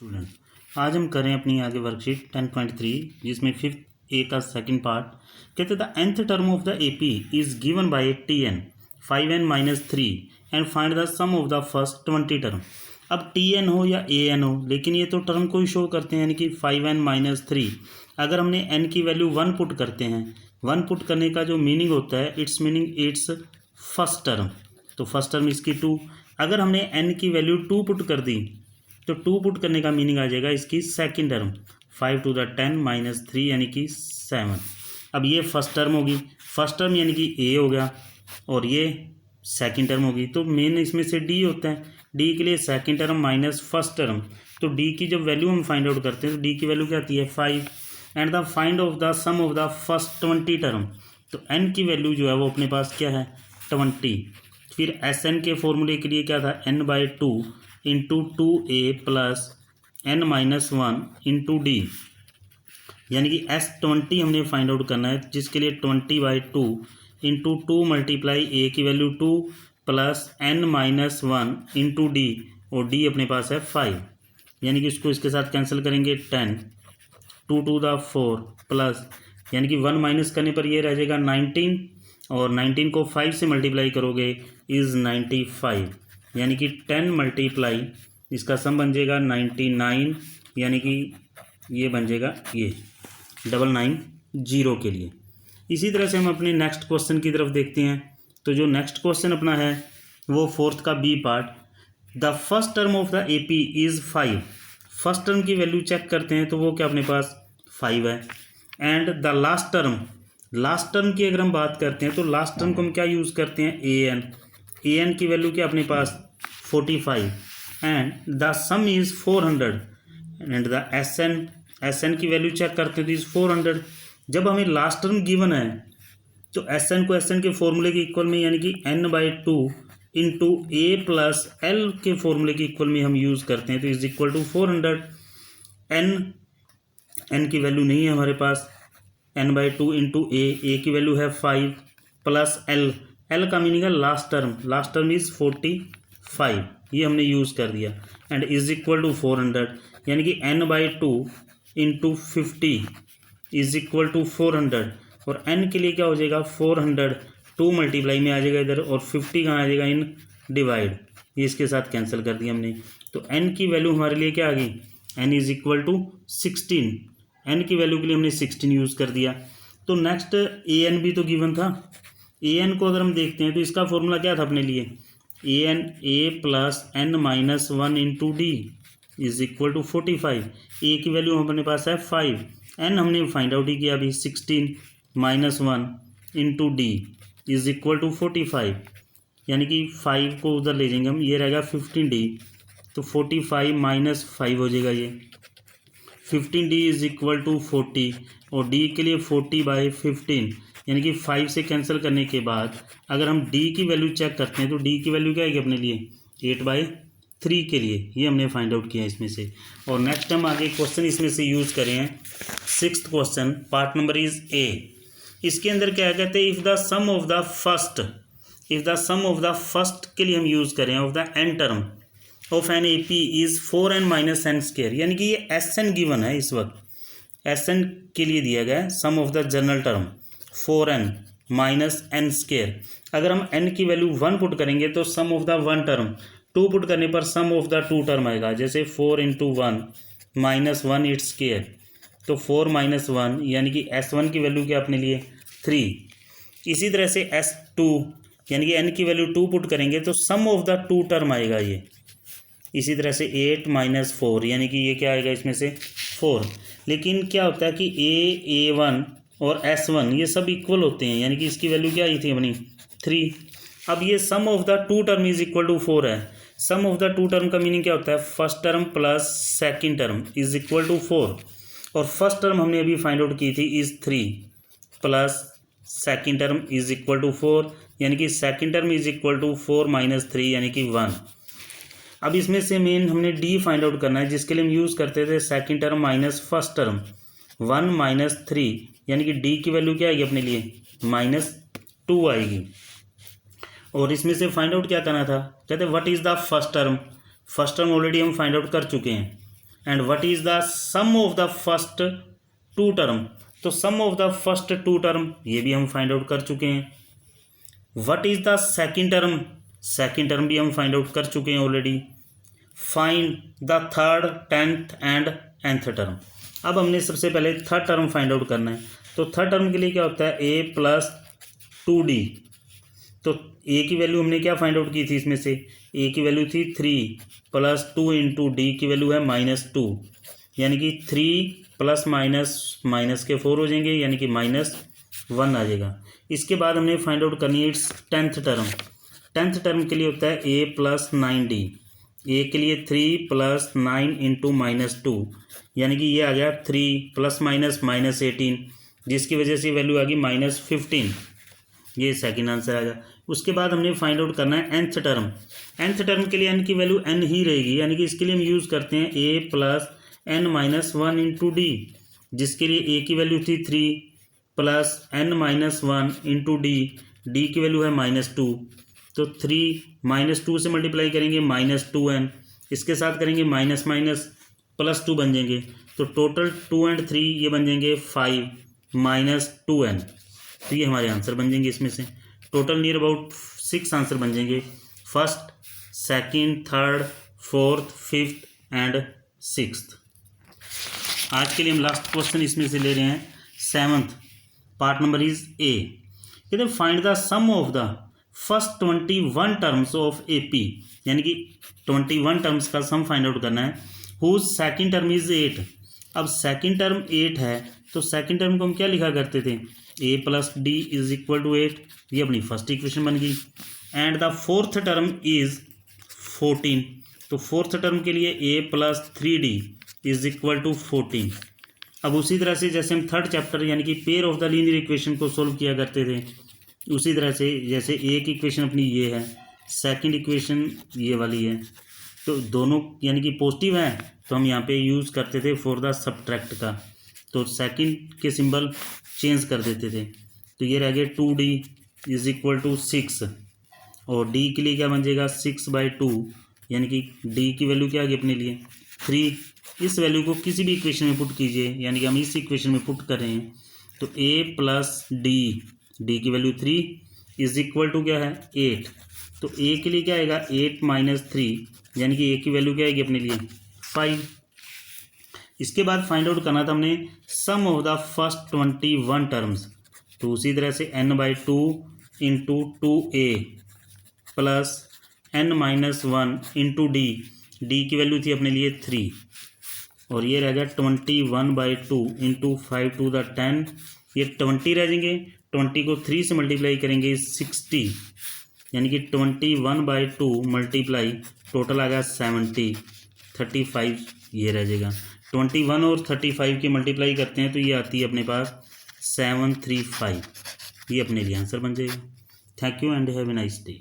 Student, आज हम करें अपनी आगे वर्कशीट 10.3 जिसमें फिफ्थ ए का सेकंड पार्ट। कहते the nth term of the AP is given by tn 5n-3 and find the sum of the first 20 term. अब tn हो या an हो, लेकिन ये तो टर्म को ही शो करते हैं, यानी कि 5n-3। अगर हमने n की वैल्यू 1 पुट करते हैं, 1 पुट करने का जो मीनिंग होता है, it's meaning it's first term. तो फर्स्ट टर्म इसकी 2। अगर हमने n की वैल्यू 2 पुट कर दी तो 2 पुट करने का मीनिंग आ जाएगा इसकी सेकंड टर्म, 5 to the 10 - 3 यानी कि 7। अब ये फर्स्ट टर्म होगी, फर्स्ट टर्म यानी कि ए हो गया, और ये सेकंड टर्म होगी। तो मेन इसमें से डी होता है, डी के लिए second term minus first term. तो डी की जब वैल्यू हम फाइंड आउट करते हैं तो डी की वैल्यू क्या आती है 5 and the find of the sum of the first 20 term. तो एन की वैल्यू जो है वो अपने पास क्या है 20। फिर एस एन के फॉर्मूले के लिए क्या था n/2 into 2a plus n-1 into D, यानी कि S20 हमने फाइंड आउट करना है, जिसके लिए 20/2 इंटू 2 मल्टीप्लाई a की value 2 plus n-1 into D, और डी अपने पास है 5, यानी कि इसको इसके साथ कैंसिल करेंगे 10, 2 to the 4 प्लस, यानी कि 1 माइनस करने पर ये रह जाएगा 19, और 19 को 5 से मल्टीप्लाई करोगे इज़ 95, यानी कि 10 मल्टीप्लाई इसका सम बन जाएगा 99, यानी कि ये बन जाएगा ये 990 के लिए। इसी तरह से हम अपने नेक्स्ट क्वेश्चन की तरफ देखते हैं। तो जो नेक्स्ट क्वेश्चन अपना है वो फोर्थ का B part. The first term of the AP is 5। First term की वैल्यू चेक करते हैं तो वो क्या अपने पास 5 है। एंड द लास्ट टर्म की अगर हम बात करते हैं तो लास्ट टर्म को हम क्या यूज़ करते हैं ए एन की वैल्यू क्या अपने पास 45 and the sum is 400 and the S N की वैल्यू चेक करते हैं तो इज़ 400। जब हमें लास्ट टर्म गिवन है तो एस एन को एस एन के फॉर्मूले के इक्वल में, यानी कि n/2 इंटू ए प्लस एल के फॉर्मूले के इक्वल में हम यूज़ करते हैं, तो इज़ इक्वल टू 400। एन की वैल्यू नहीं है हमारे पास, n/2 इंटू ए की वैल्यू है 5 प्लस एल का मीनिंग है लास्ट टर्म इज़ 45, ये हमने यूज़ कर दिया, एंड इज़ इक्वल टू 400, यानी कि n/2 into 50 is equal to 400, और n के लिए क्या हो जाएगा 400, 2 मल्टीप्लाई में आ जाएगा इधर, और 50 कहाँ आ जाएगा इन डिवाइड, ये इसके साथ कैंसिल कर दिया हमने। तो n की वैल्यू हमारे लिए क्या आ गई, n is equal to 16। n की वैल्यू के लिए हमने 16 यूज़ कर दिया। तो नेक्स्ट an भी तो गिवन था, an को अगर हम देखते हैं तो इसका फॉर्मूला क्या था अपने लिए a plus n-1 into D is equal to 45। a की वैल्यू हमारे पास है 5, n हमने फाइंड आउट ही किया अभी 16 - 1 into D is equal to 45, यानी कि 5 को उधर ले जाएंगे हम, ये रहेगा 15d, तो 45 - 5 हो जाएगा ये 15d इज इक्वल टू 40, और d के लिए 40/15, यानी कि 5 से कैंसिल करने के बाद अगर हम d की वैल्यू चेक करते हैं तो d की वैल्यू क्या आएगी अपने लिए 8/3 के लिए, ये हमने फाइंड आउट किया इसमें से। और नेक्स्ट हम आगे क्वेश्चन इसमें से यूज़ करें हैं, 6th question, part number is A. इसके अंदर क्या कहते हैं, if the sum of the first के लिए हम यूज़ करें of the N term of an A P is 4n-n², यानी कि ये एस एन गिवन है, इस वक्त एस एन के लिए दिया गया है sum of the general term 4n-n²। अगर हम n की वैल्यू 1 पुट करेंगे तो sum of the 1 term, 2 put करने पर सम ऑफ द 2 टर्म आएगा, जैसे 4 इंटू 1 -1 इट्स स्क्वायर, तो 4 - 1, यानी कि S1 की वैल्यू क्या अपने लिए 3। इसी तरह से S2 यानी कि n की वैल्यू 2 पुट करेंगे तो सम ऑफ द 2 टर्म आएगा ये। इसी तरह से 8 - 4, यानी कि ये क्या आएगा इसमें से 4। लेकिन क्या होता है कि A1 और S1 ये सब इक्वल होते हैं, यानी कि इसकी वैल्यू क्या आई थी अपनी 3। अब ये sum of the 2 term is equal to 4 है। सम ऑफ द 2 टर्म का मीनिंग क्या होता है, first term plus second term is equal to 4, और फर्स्ट टर्म हमने अभी फाइंड आउट की थी is 3 plus second term is equal to 4, यानी कि second term is equal to 4 - 3, यानी कि 1। अब इसमें से मेन हमने डी फाइंड आउट करना है, जिसके लिए हम यूज़ करते थे second term minus first term 1 - 3, यानी कि डी की वैल्यू क्या आएगी अपने लिए -2 आएगी। और इसमें से फाइंड आउट क्या करना था, कहते हैं what is the first term. First term already हम फाइंड आउट कर चुके हैं, and what is the sum of the first two term, तो sum of the first two term ये भी हम फाइंड आउट कर चुके हैं। What is the second term, second term भी हम फाइंड आउट कर चुके हैं already. Find the third, tenth and nth term. अब हमने सबसे पहले थर्ड टर्म फाइंड आउट करना है। तो थर्ड टर्म के लिए क्या होता है, a प्लस 2d। तो a की वैल्यू हमने क्या फाइंड आउट की थी इसमें से, a की वैल्यू थी 3 प्लस 2 इंटू डी की वैल्यू है -2, यानी कि 3 प्लस माइनस के 4 हो जाएंगे, यानी कि -1 आ जाएगा। इसके बाद हमने फाइंड आउट करनी है its tenth term. Tenth term के लिए होता है a प्लस 9d। a के लिए 3 प्लस 9 इंटू -2, यानी कि ये आ गया 3 प्लस -18, जिसकी वजह से वैल्यू आ गई -15। ये सेकंड आंसर आ गया। उसके बाद हमने फाइंड आउट करना है nth टर्म। nth टर्म के लिए n की वैल्यू n ही रहेगी, यानी कि इसके लिए हम यूज़ करते हैं a plus n-1 into D, जिसके लिए a की वैल्यू थी 3 प्लस n-1 इंटू डी की वैल्यू है -2। तो 3 -2 से मल्टीप्लाई करेंगे -2n, इसके साथ करेंगे माइनस +2 बन जाएंगे। तो टोटल 2 और 3 ये बन जाएंगे 5 -2n। तो ये हमारे आंसर बन जाएंगे। इसमें से टोटल नियर अबाउट 6 आंसर बन जाएंगे, first, second, third, fourth, fifth and sixth. आज के लिए हम लास्ट क्वेश्चन इसमें से ले रहे हैं 7th, part number is A. कहते find the sum of the first 21 terms of AP, यानी कि 21 टर्म्स का सम फाइंड आउट करना है। Whose second term is 8। अब सेकंड टर्म 8 है, तो सेकंड टर्म को हम क्या लिखा करते थे, a plus D is equal to 8। ये अपनी फर्स्ट इक्वेशन बन गई। And the fourth term is 14। तो फोर्थ टर्म के लिए a plus 3d is equal to 14। अब उसी तरह से जैसे हम थर्ड चैप्टर यानी कि pair of the linear equation को सोल्व किया करते थे, उसी तरह से जैसे एक इक्वेशन अपनी ये है, सेकंड इक्वेशन ये वाली है, तो दोनों यानी कि पॉजिटिव हैं, तो हम यहाँ पे यूज़ करते थे फॉर द सब्ट्रैक्ट का, तो सेकंड के सिंबल चेंज कर देते थे। तो ये रह गया 2d इज इक्वल टू 6, और d के लिए क्या बन जाएगा 6/2, यानी कि d की वैल्यू क्या आ गई अपने लिए 3। इस वैल्यू को किसी भी इक्वेशन में पुट कीजिए, यानी कि हम इस इक्वेशन में पुट कर रहे हैं, तो a प्लस डी की वैल्यू 3 इज इक्वल टू क्या है 8। तो a के लिए क्या आएगा 8 - 3, यानी कि a की वैल्यू क्या आएगी अपने लिए 5। इसके बाद फाइंड आउट करना था हमने सम ऑफ द फर्स्ट 21 टर्म्स। तो उसी तरह से n/2 into 2a plus n-1 into D की वैल्यू थी अपने लिए 3, और ये रह गया 21/2 इंटू 5 to the 10, ये 20 रह जाएंगे। 20 को 3 से मल्टीप्लाई करेंगे 60, यानी कि 21/2 मल्टीप्लाई टोटल आ गया 70, 35 ये रह जाएगा। 21 और 35 की मल्टीप्लाई करते हैं तो ये आती है अपने पास 735, ये अपने लिए आंसर बन जाएगा। Thank you and have a nice day.